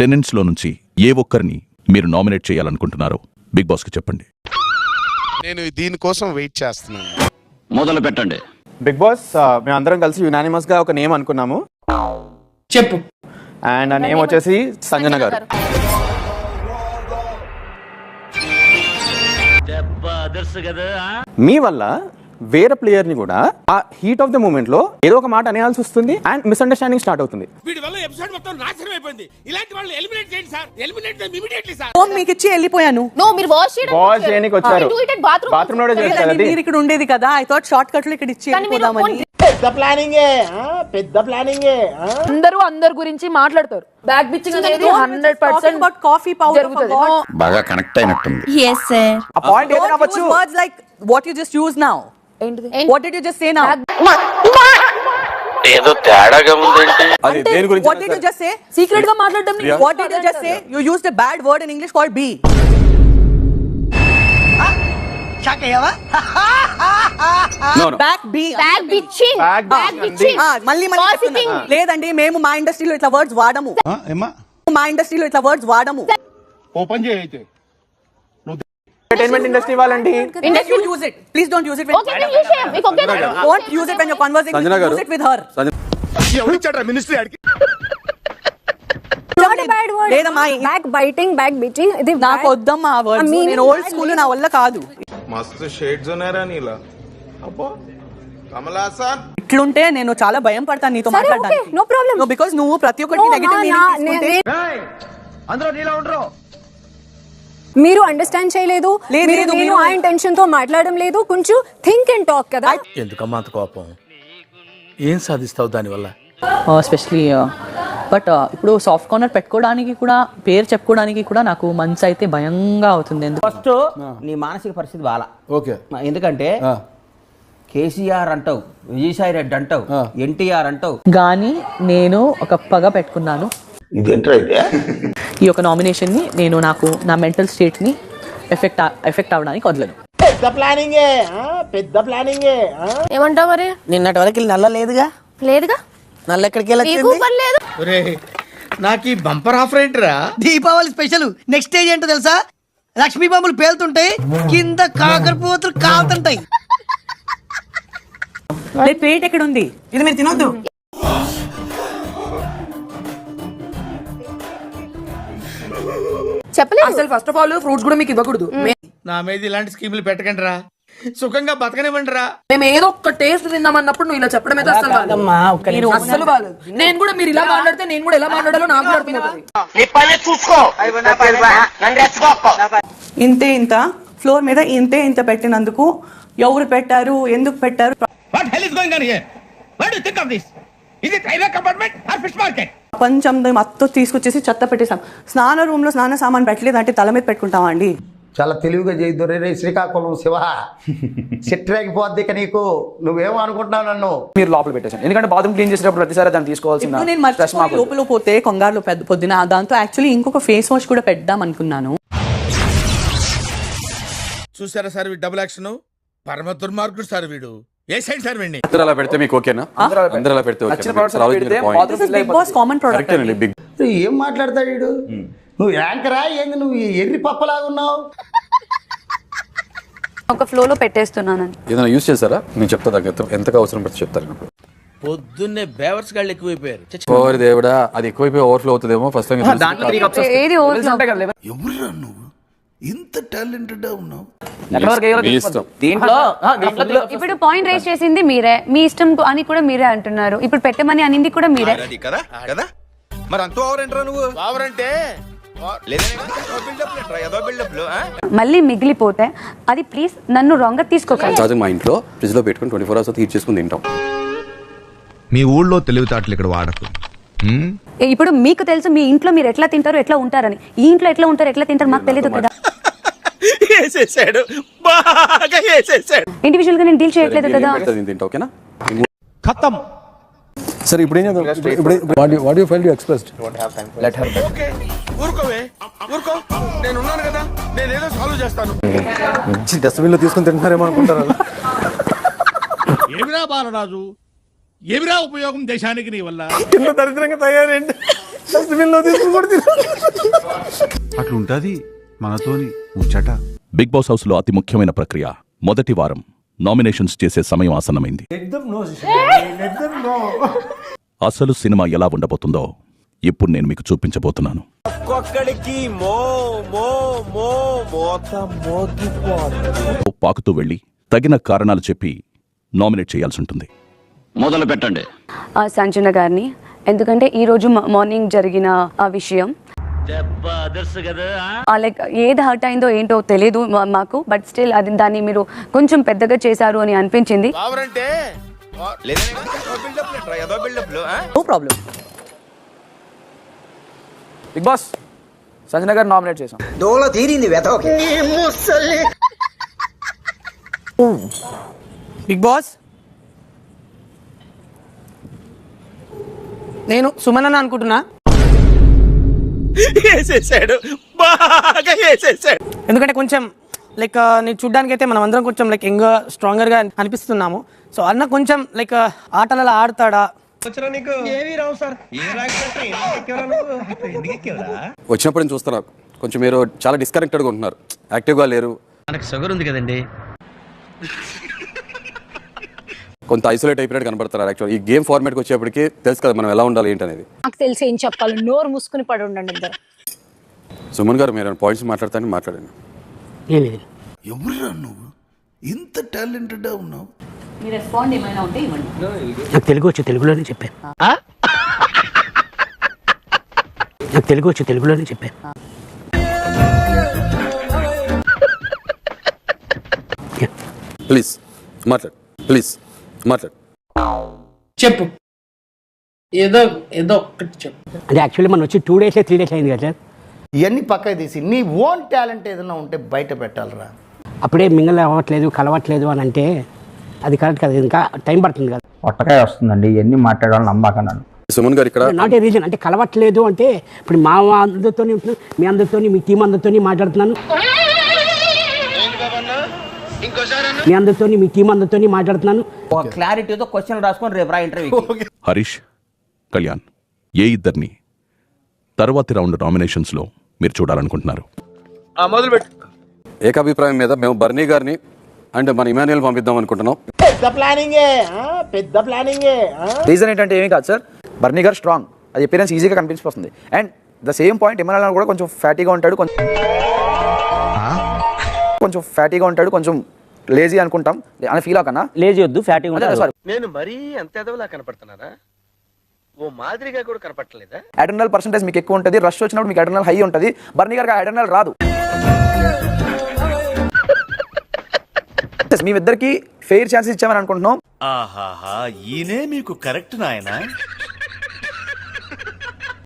టెనెంట్స్లో నుంచి ఏ ఒక్కరిని మీరు నామినేట్ చేయాలనుకుంటున్నారో బిగ్ బాస్కి చెప్పండి. నేను దీనికోసం వెయిట్ చేస్తున్నాను. మొదలు పెట్టండి. బిగ్ బాస్ మేమందరం కలిసి యునానిమస్ గా ఒక నేమ్ అనుకున్నాము. చెప్పు. అండ్ ఆ నేమ్ వచ్చేసి సంజన గారు. మీ వల్ల వేరే ప్లేయర్ ని కూడా ఆ హీట్ ఆఫ్ ద మూమెంట్ లో ఏదో ఒక మాట అనేయాల్సి వస్తుంది అండ్ మిస్అండర్స్టాండింగ్ స్టార్ట్ అవుతుంది. వీడి వల్ల ఎపిసోడ్ మొత్తం నాశనం అయిపోయింది. ఇలాంటి వాళ్ళని ఎలిమినేట్ చేయండి సార్. ఎలిమినేట్ చేయండి ఇమిడియట్లీ సార్. ఫోన్ మీకు ఇచ్చి వెళ్ళిపోయాను. నో మీరు వాష్ చేయడానికి వచ్చారు. బాత్రూమ్ లోనే చేస్తారు. మీరు ఇక్కడ ఉండేది కదా. ఐ థాట్ షార్ట్ కట్ లో ఇక్కడ ఇచ్చి వెళ్ళిపోదామని. పెద్ద ప్లానింగ్ అందరు గురించి మాట్లాడతారు. బ్యాక్ బిచ్చింగ్ అనేది 100% బట్ కాఫీ పౌడర్ బాగా కనెక్ట్ అయినట్టుంది. yes sir. ఆ పాయింట్ ఏదైనా అవ్వచ్చు. Words like what you just use now. ఏంటిది? What did you just say now? ఏదో తేడాగా ఉందంటే అది దేని గురించి? What did you just say? Secret గా మాట్లాడడం. What did you just say? You used a bad word in English called B. Back bitching. మళ్ళీ లేదండి, మేము మా ఇండస్ట్రీలో ఇట్లా వర్డ్స్ వాడము. ఓపెన్ చేయైతే ఎంటర్టైన్మెంట్ ఇండస్ట్రీ వాళ్ళండి. use it. Please don't use it when Okay, then you share. మీకు okay నా? don't use it when you're conversing. Use it with her. ఎవరిచ్చాడ్రా మినిస్ట్రీ అడిగి? Not a bad word. లేదమ్మా, Back biting, back bitching. ఇది నాకు వద్దమ్మా ఆ words. నేను ఓల్డ్ స్కూల్, నా వల్ల కాదు. మస్తు షేడ్స్ ఉన్నారా నీలా? అబ్బో కమలాసన్. ఇట్లుంటే నేను చాలా భయం పడతాను నీతో మాట్లాడడానికి. no problem. No, because నువ్వు ప్రతి ఒక్కటి నెగటివ్ మీనింగ్ తీసుకుంటే అందరూ నీలా ఉండరు. మీరు అండర్స్టాండ్ చేయలేదు. మీరు ఆ ఇంటెన్షన్ తో మాట్లాడడం లేదు. కొంచెం థింక్ అండ్ టాక్ కదా. ఎందుకమ్మా అంత కోపం? ఏం సాధిస్తావు దానివల్ల? ఎస్పెషలీ బట్ ఇప్పుడు సాఫ్ట్ కార్నర్ పెట్టుకోవడానికి కూడా, పేరు చెప్పుకోవడానికి కూడా నాకు మనసు అయితే భయంగా అవుతుంది. ఫస్ట్ నీ మానసిక పరిస్థితి బాలా. ఓకే. ఎందుకంటే కేసీఆర్ అంటావు, విజయసాయి రెడ్డి అంటావు, ఎన్టీఆర్ అంటావు. కానీ నేను ఒక పగ పెట్టుకున్నాను. ఈ యొక్క నామినేషన్ ని నేను నా మెంటల్ స్టేట్ ని ఎఫెక్ట్ అవడానికి వదలను. పెద్ద ప్లానింగ్. ఏమంటావు మరి? నిన్నటి వరకు నల్ల లేదుగా. నల్ల ఎక్కడికి వెళ్ళి నాకు ఈ బంపర్ ఆఫర్ ఏంటిరా? దీపావళి స్పెషల్ నెక్స్ట్ స్టేజ్ ఏంటో తెలుసా? లక్ష్మీ బాంబులు పేలుతుంటాయి, కింద కాకరపోతులు కాలుతుంటాయి. ప్లేట్ ఎక్కడ ఉంది? ఇది మీరు తినొద్దు. చెప్పలేదు అసలు ఫస్ట్ ఆఫ్ ఆల్ ఫ్రూట్స్ కూడా మీకు ఇవ్వకూడదు. నా మీద ఇలాంటి స్కీములు పెట్టకండి రా. సుఖంగా బతకనివ్వండి రా. మేము ఏదో ఒక టేస్ట్ తిందామన్నప్పుడు నువ్వు ఇలా చెప్పడం అయితే అసలు బాలేదు. నేను కూడా మీరు ఇలా మాట్లాడితే నేను కూడా ఎలా మాట్లాడాలో నాకు కూడా అర్థమవుతుంది. ఇంత ఫ్లోర్ మీద ఇంత పెట్టినందుకు ఎవరు పెట్టారు, ఎందుకు పెట్టారు? What hell is going on here? What do you think of this? Is it railway compartment or fish market? ప్రపంచం మొత్తం తీసుకొచ్చేసి చెత్త పెట్టేసాం. స్నాన రూమ్ లో స్నాన సామాన్ పెట్టలేదు అంటే తల మీద పెట్టుకుంటావా అండి? చాలా తెలివిగా చేయొద్దు రే శ్రీకాకుళం శివ. చెట్రేగిపోద్ది ఇక నీకు. నువ్వేమో అనుకుంటున్నావు నన్ను. మీరు లోపల పెట్టేసాను, ఎందుకంటే బాత్రూమ్ క్లీన్ చేసేటప్పుడు ప్రతిసారి దాన్ని తీసుకోవాల్సిన. నేను మర్చిపోయి లోపల పోతే కొంగారులో పొద్దున దాంతో యాక్చువల్లీ ఇంకొక ఫేస్ వాష్ కూడా పెడదాం అనుకున్నాను. చూసారా సార్ వీడు డబుల్ యాక్షన్? పరమ దుర్మార్గుడు సార్ వీడు. ఏ సైడ్ సార్ వీడిని? అందరూ అలా పెడితే మీకు ఓకేనా? అందరూ అలా పెడితే బిగ్ బాస్ కామన్ ప్రోడక్ట్. ఏం మాట్లాడతాడు వీడు? నువ్వు యాంకరా ఏంది? నువ్వు ఎర్రి పప్పలాగా ఉన్నావు. ఒక ఫ్లో లో పెట్టేస్తున్నానని ఏదైనా యూజ్ చేశారా? నేను చెప్తా, ఎంతగా అవసరం పడితే చెప్తాను. పొద్దున్నే బేవర్స్ గాళ్ళు ఎక్కువైపోయారు. ఓరి దేవుడా, అది ఎక్కువైపోయి ఓవర్ఫ్లో అవుతుందేమో. ఫస్ట్ ఏది ఎవరురా నువ్వు ఇంత టాలెంటెడ్ ఉన్నావు? ఇప్పుడు పాయింట్ రైజ్ చేసింది మీరే, మీ ఇష్టం అని కూడా మీరే అంటున్నారు. ఇప్పుడు పెట్టమని అనింది కూడా మీరే కదా. మరి అంత ఓవర్ ఏంట్రా నువ్వు? ఓవర్ అంటే మళ్ళీ మిగిలిపోతే అది ప్లీజ్ నన్ను రాంగ్ గా తీసుకోకండి. మా ఇంట్లో ఫ్రిడ్జ్ లో పెట్టుకుని 24 hours హీట్ చేసుకుని తింటాం. మీ ఊళ్ళో తెలివితేటలు ఇక్కడ వాడకు. ఇప్పుడు మీకు తెలుసు మీ ఇంట్లో మీరు ఎట్లా తింటారు, ఎట్లా ఉంటారని. ఈ ఇంట్లో ఎట్లా ఉంటారు, ఎట్లా తింటారు మాకు తెలియదు కదా. ఇండివిజువల్ గా నేను డీల్ చేయట్లేదు కదా. ఖతం. సరే ఇప్పుడు ఏం చేద్దాం? What you felt you expressed. Let her. Okay ఊరుకోవే, ఊరుకో. నేను ఉన్నాను కదా, నేను ఏదో సాల్వ్ చేస్తాను. డస్ట్‌బిన్ లో తీసుకొని తింటారేమో అనుకుంటారా? ఏమిరా బాలరాజు, ఏమిరా ఉపయోగం దేశానికి నీ వల్ల? ఇంత దరిద్రంగా తయారైంది. అట్లుంటది మనతోని ముచ్చట. బిగ్ బాస్ హౌస్ లో అతి ముఖ్యమైన ప్రక్రియ మొదటి వారం నామినేషన్స్ చేసే సమయం ఆసన్నమైంది. అసలు సినిమా ఎలా ఉండబోతుందో ఇప్పుడు నేను మీకు చూపించబోతున్నాను. పాకుతూ వెళ్ళి తగిన కారణాలు చెప్పి నామినేట్ చేయాల్సి ఉంటుంది. మొదలు పెట్టండి. సంజన గారిని, ఎందుకంటే ఈ రోజు మార్నింగ్ జరిగిన ఆ విషయం లైక్ ఏది హర్ట్ అయిందో ఏంటో తెలియదు మాకు, బట్ స్టిల్ అది దాన్ని మీరు కొంచెం పెద్దగా చేశారు అని అనిపించింది. No problem. Bigg Boss Sanjana గారు నామినేట్ చేశాం. దోల తీరింది వెతకి. బిగ్ బాస్ నేను సుమన్ అని అనుకుంటున్నా. వేసేసాడు, బాగా వేసేసాడు. ఎందుకంటే కొంచెం లైక్ నేను చూడ్డానికి అయితే మనం అందరం కొంచెం లైక్ యంగ్ స్ట్రాంగర్ గా అనిపిస్తున్నాము. సో అన్న కొంచెం లైక్ ఆటలలో ఆడతాడా? ఏమీ రావు సార్. ఏ రాకపోతే ఎందుకు ఎక్కేవరా? వచ్చినప్పుడు చూస్తున్నా కొంచెం మీరు చాలా డిస్కనెక్టెడ్గా ఉంటున్నారు, యాక్టివ్గా లేరు. మనకు షుగర్ ఉంది కదండి. కొంత ఐసోలేట్ అయిపోయినట్టు కనబడతారు. యాక్చువల్ ఈ గేమ్ ఫార్మాట్కి వచ్చేప్పటికి తెలుసు కదా మనం ఎలా ఉండాలి ఏంటి అనేది. నాకు తెలిసి ఏం చెప్పాలి, నోరు మూసుకుని పడి ఉండండి ఇద్దరు. సుమన్ గారు మీరు పాయింట్స్ మాట్లాడతానని మాట్లాడండి. ఎవరురా నువ్వు ఇంత టాలెంటెడ్ ఉన్నావు? మీ రెస్పాండ్ ఏమైనా ఉంటే ఇవ్వండి. నాకు తెలుగు వచ్చి తెలుగులోనే చెప్పాను. నాకు తెలుగు వచ్చి తెలుగులోనే చెప్పాను. ప్లీజ్ మాట్లాడు, ప్లీజ్ మాట్లాడు. చెప్పు, ఏదో ఏదో ఒక్కటి చెప్పు. అంటే యాక్చువల్లీ మనం వచ్చి 2 days 3 days అయింది కదా సార్. ఇవన్నీ పక్కకి తీసి నీ ఓన్ టాలెంట్ ఏదైనా ఉంటే బయట పెట్టాలరా. అప్పుడే మింగల్ అవ్వట్లేదు, కలవట్లేదు అని అంటే అది కరెక్ట్ కదా, ఇంకా టైం పడుతుంది కదా. పొట్టకాయ వస్తుందండి, ఇవన్నీ మాట్లాడాలని నమ్మకన్నాను. సుమన్ గారు ఇక్కడ నాట్ ఏ రీజన్ అంటే కలవట్లేదు అంటే ఇప్పుడు మా అందరితో ఉంటున్నాను, మీ అందరితో, మీ టీం అందరితో మాట్లాడుతున్నాను, మీ అందరితో, మీ టీం అందరితో మాట్లాడుతున్నాను. ఒక క్లారిటీతో క్వశ్చన్ రాసుకొని రేపు రా ఇంటర్వ్యూ. హరీష్, కళ్యాణ్, ఏ ఇద్దరిని తర్వాతి రౌండ్ నామినేషన్స్ లో మీరు చూడాలనుకుంటున్నారు? ఏకాభిప్రాయం మీద మేము బర్నీ గారిని అండ్ మన ఇమాన్యుయల్ పంపిద్దాం అనుకుంటున్నాం. రీజన్ ఏంటంటే ఏమీ కాదు సార్, బర్నీ గారు స్ట్రాంగ్, అది అపియరెన్స్ ఈజీగా కనిపించిపోతుంది. And the same point Emmanuel కూడా కొంచెం ఫ్యాటీగా ఉంటాడు, కొంచెం ఫ్యాటీగా ఉంటాడు, కొంచెం లేజీ అనుకుంటాం అని ఫీల్ అవ్వకన్నా. లేజీ వద్దు, ఫ్యాటీగా ఉంటారు. నేను మరీ అంత ఎదవలా కనపడుతున్నారా? ఓ మాదిరిగా కూడా కనపడలేదా? అడ్రినల్ పర్సెంటేజ్ మీకు ఎక్కువ ఉంటుంది, రష్ వచ్చినప్పుడు మీకు అడ్రినల్ హై ఉంటుంది. బర్నీ గారికి అడ్రినల్ రాదు. మీ ఇద్దరికి ఫెయిర్ ఛాన్సెస్ ఇచ్చామని అనుకుంటున్నాం. ఆహాహా, ఈయనే మీకు కరెక్ట్ నాయనా.